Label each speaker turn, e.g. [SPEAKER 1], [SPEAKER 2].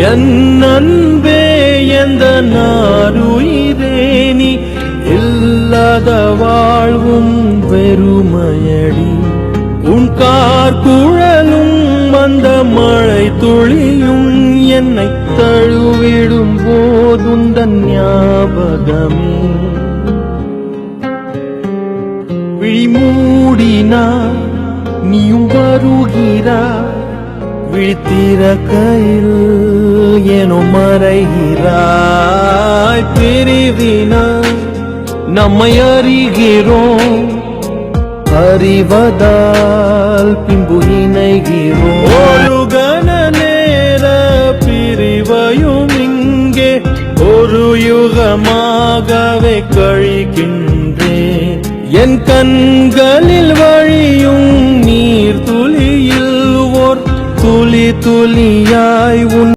[SPEAKER 1] என் அன்பே எந்த நாருயிரே நீ இல்லாத வாழ்வும் வெறுமையடி. உன் கார்குழலும் அந்த மழை துளியும் என்னை தழுவிடும் போதுந்தன் ஞாபகமே. விழிமூடினாய் நீயும் வருகிறாய், விழித்திறக்கையில் ஏனோ மறைகிறாய். பிரிவினாய் நம்மை அறிகிறோம், அறிவதால் பின்பு இணைகிறோம். ஒரு கண நேர பிரிவையும் இங்கே ஒரு யுகமாகவே கழிக்கின்றேன். என் கண்களில் வழியும் நீர் துளியில் ஓர் துளி துளியாய் உன்